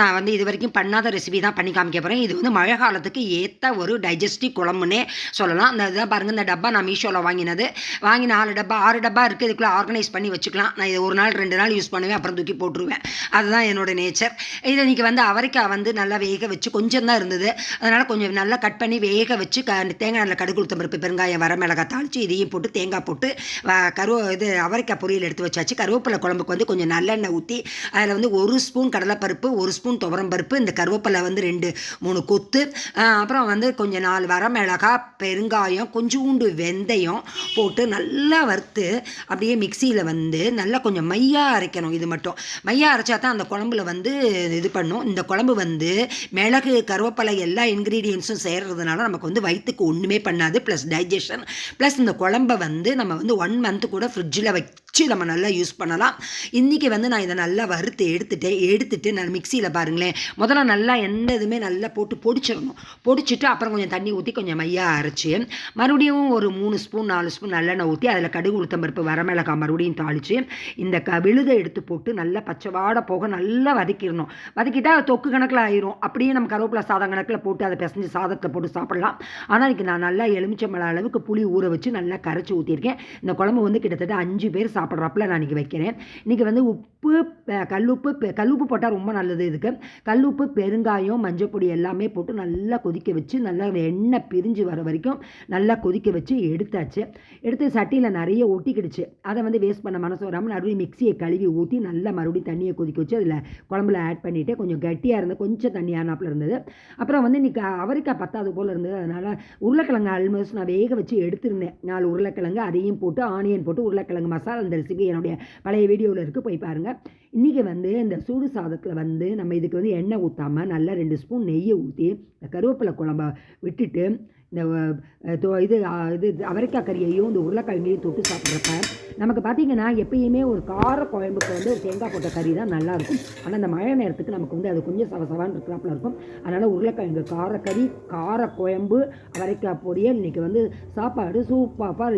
நான் வந்து இது வரைக்கும் பண்ணாத ரெசிபி தான் பண்ணி காமிக்க போகிறேன். இது வந்து மழை காலத்துக்கு ஏற்ற ஒரு டைஜஸ்டிவ் குழம்புன்னே சொல்லலாம். அந்த இதான் பாருங்கள், இந்த டப்பா நான் மீஷோவில் வாங்கினது. வாங்கி 4 டப்பா 6 டப்பா இருக்குது. இதுக்குள்ளே ஆர்கனைஸ் பண்ணி வச்சுக்கலாம். நான் இது 1 நாள் 2 நாள் யூஸ் பண்ணுவேன், அப்புறம் தூக்கி போட்டுருவேன். அதுதான் என்னோட நேச்சர். இது இன்றைக்கி வந்து அவரைக்காய் வந்து நல்லா வேக வச்சு கொஞ்சம் தான் இருந்தது. அதனால் கொஞ்சம் நல்லா கட் பண்ணி வேக வச்சு தேங்காய் எண்ணெயில் கடுகு உளுத்தம் பருப்பு பெருங்காயம் வரமிளகாய் தாளித்து இதையும் போட்டு தேங்காய் போட்டு அவரைக்காய் பொரியல் எடுத்து வச்சாச்சு. கருவேப்பிலை குழம்புக்கு வந்து கொஞ்சம் நல்லெண்ணெய் ஊற்றி அதில் வந்து 1 ஸ்பூன் கடலைப்பருப்பு, 1 ஸ்பூன் துவரம் பருப்பு, இந்த கருவேப்பிலை வந்து 2-3 கொத்து, அப்புறம் வந்து கொஞ்சம் 4 வரமிளகாய், பெருங்காயம், கொஞ்சோண்டு வெந்தயம் போட்டு நல்லா வறுத்து அப்படியே மிக்சியில் வந்து நல்லா கொஞ்சம் மையாக அரைக்கணும். இது மட்டும் மையாக அரைச்சா தான் அந்த குழம்புல வந்து இது பண்ணும். இந்த குழம்பு வந்து மிளகு, கருவேப்பிலை எல்லா இன்க்ரீடியன்ஸும் சேர்றதுனால நமக்கு வந்து வயிற்றுக்கு ஒன்றுமே பண்ணாது. ப்ளஸ் டைஜஷன், ப்ளஸ் இந்த குழம்பை வந்து நம்ம வந்து 1 மந்த்து கூட ஃப்ரிட்ஜில் வச்சு நம்ம நல்லா யூஸ் பண்ணலாம். இன்றைக்கி வந்து நான் இதை நல்லா வறுத்து எடுத்துட்டு நான் மிக்சியில் பாருங்களேன், முதல்ல நல்லா எந்த இதுவுமே நல்லா போட்டு பொடிச்சிடணும். பொடிச்சிட்டு அப்புறம் கொஞ்சம் தண்ணி ஊற்றி கொஞ்சம் மையாக அரைச்சி மறுபடியும் ஒரு 3 ஸ்பூன் 4 ஸ்பூன் நல்லெண்ணெய் ஊற்றி அதில் கடுகு உளுத்தம் பருப்பு வரமிளகாய் மறுபடியும் தாளித்து இந்த விழுதை எடுத்து போட்டு நல்லா பச்சை வாடை போக நல்லா வதக்கிடணும். வதக்கிட்டால் தொக்கு கணக்கில் ஆயிரும். அப்படியே நம்ம கருவேப்பிலை சாதம் கணக்கில் போட்டு அதை பிசைஞ்சு சாதத்தில் போட்டு சாப்பிடலாம். ஆனால் இன்றைக்கி நான் நல்லா எலுமிச்சம்பழம் அளவுக்கு புளி ஊற வச்சு நல்லா கரைச்சி ஊற்றிருக்கேன். இந்த குழம்பு வந்து கிட்டத்தட்ட 5 பேர் சாப்பிட்றப்பல நான் இன்றைக்கி வைக்கிறேன். இன்றைக்கி வந்து உப்பு, கல்லுப்பு போட்டால் ரொம்ப நல்லது. இதுக்கு கல்லுப்பு, பெருங்காயம், மஞ்சள் பொடி எல்லாமே போட்டு நல்லா கொதிக்க வச்சு நல்லா எண்ணெய் பிரிஞ்சு வர வரைக்கும் நல்லா கொதிக்க வச்சு எடுத்தாச்சு. எடுத்து சட்டியில் நிறைய ஒட்டிக்கிடுச்சு. அதை வந்து வேஸ்ட் பண்ண மனசு வராமல் மறுபடியும் மிக்சியை கழுவி ஊற்றி நல்லா மறுபடியும் தண்ணியை கொதிக்க வச்சு அதில் குழம்புல ஆட் பண்ணிவிட்டு கொஞ்சம் கட்டியாக இருந்தது, கொஞ்சம் தண்ணியானாப்பில் இருந்தது. அப்புறம் வந்து இன்றைக்கி அவரைக்காய் பத்தாது போல் இருந்தது. அதனால் உருளைக்கிழங்கு ஆல்மோஸ்ட் நான் வேக வச்சு எடுத்திருந்தேன். 4 உருளைக்கிழங்கு அதையும் போட்டு ஆனியன் போட்டு உருளைக்கிழங்கு மசாலா, அந்த ரெசிபி என்னுடைய பழைய வீடியோவில் இருக்குது, போய் பாருங்கள். இன்றைக்கி வந்து இந்த சூடு சாதத்தில் வந்து நம்ம இதுக்கு வந்து எண்ணெய் ஊற்றாமல் நல்லா 2 ஸ்பூன் நெய்யை ஊற்றி இந்த கருவேப்பிலை குழம்ப விட்டுட்டு இந்த இது அவரைக்காய் கறியையும் இந்த உருளைக்கிழங்கையும் தொட்டு சாப்பிட்றப்ப நமக்கு பார்த்திங்கன்னா எப்பயுமே ஒரு கார குழம்புக்கு வந்து ஒரு தேங்காய் போட்ட கறி தான் நல்லாயிருக்கும். ஆனால் இந்த மழை நேரத்துக்கு நமக்கு வந்து அது கொஞ்சம் சவசவான்னு இருக்கிறாப்புல இருக்கும். அதனால் உருளைக்கிழங்கு காரக்கறி, கார குழம்பு, அவரைக்காய் பொரியல், இன்றைக்கி வந்து சாப்பாடு சூப்பராக